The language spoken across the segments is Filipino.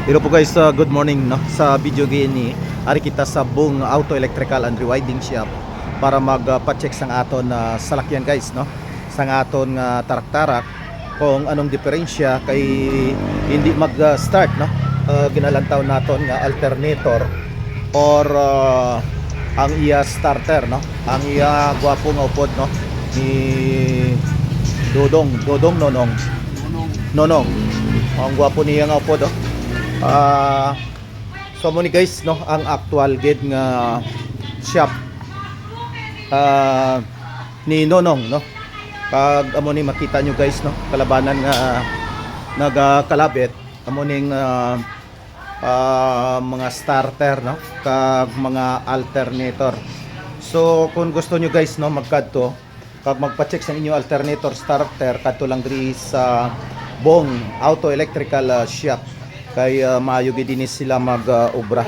Hello po guys, good morning no. Sa video ni ari kita sa Bong Auto Electrical and Rewinding Shop para mag-pa-check sang aton salakyan guys no. Sang aton tarak-tarak kung anong diferensya kay hindi mag-start no. Ginalantaw naton nga alternator or ang iya starter no. Ang iya gwapo nga upod no ni Dodong Nonong. Ang gwapo niya nga upod oh. So mo ni guys no ang actual gid nga shop ni Nonong no. Pag amo ni makita nyo guys no kalabanan nga nagakalabit amo ning mga starter no kag mga alternator. So kung gusto nyo guys no magkadto kag magpa-check sa inyo alternator starter kadto lang diri sa Bong Auto Electrical Shop kay maayo gid din sila mag-obra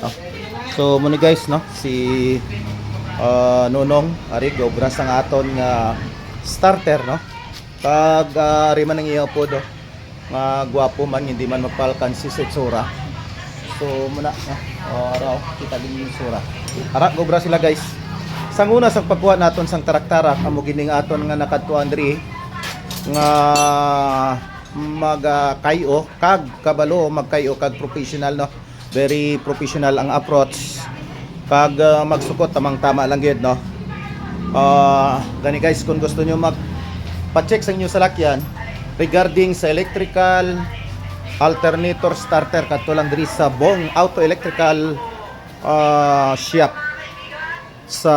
no? So muna guys no si Nonong ari obra sang aton nga starter no kag ari man ang iya pod nga gwapo man hindi man mapalkan si Setsura. So muna araw kita din yung sura ara obra sila guys. Sang una sang pagkuha naton sang tarak-tarak amo gining aton nga nakadtuan diri nga magkayo kag kabalo magkayo kag professional no, very professional ang approach kag magsukot tamang tama lang gyud no. Gani guys kung gusto nyo magpa-check sa inyo salakyan regarding sa electrical alternator starter kadto lang diri sa Bong Auto Electrical Shop sa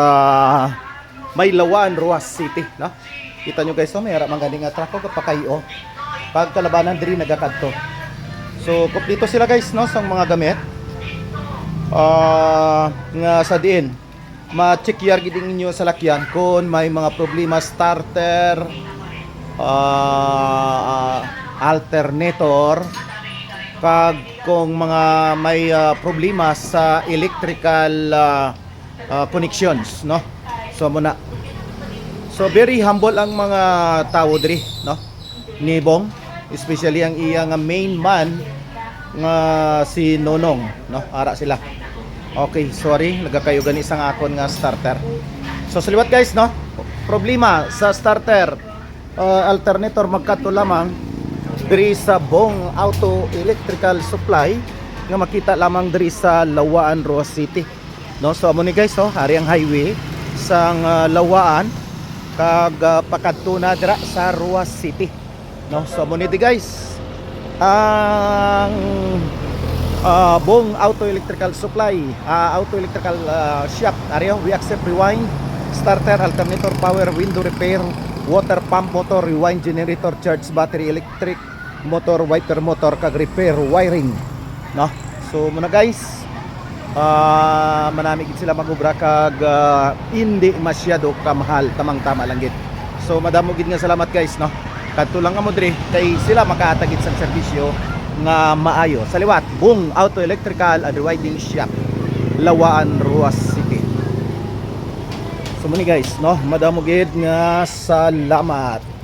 Maylawan, Ruas City no. Kita nyo guys may harap man gani nga trako kapakayo pagkalabanan diri nagakadto. So kompleto sila guys no sang mga gamit nga sa diin ma-check yar gid ninyo sa lakyan kung may mga problema starter alternator kag kung mga may problema sa electrical connections no. So muna so very humble ang mga tao diri no ni Bong, especially ang iya nga main man nga si Nonong no, ara sila. Okay, sorry, nagakayo gani sang akon nga starter. So saliwat guys no, problema sa starter alternator magkato lamang diri sa Bong Auto Electrical Supply nga makita lamang diri sa Lawaan, Ruas City no. So amo ni guys oh, hari ang highway sang Lawaan kag pakadto na dira sa Ruas City no. So mo ni guys ang Bong Auto Electrical Supply Auto Electrical Shop ariyo. We accept rewind, starter, alternator, power, window repair, water pump, motor, rewind, generator, charge battery, electric motor, wiper motor kag repair wiring no. So muna guys manami gid sila magobra kag hindi masyado kamahal, tamang tama lang gid. So madamo gid nga salamat guys no kadto lang amo diri kay sila makaatagid sa serbisyo nga maayo sa liwat Bong Auto Electrical and Rewinding Shop, Lawaan, Ruas City. So muni guys no madamo gid nga salamat.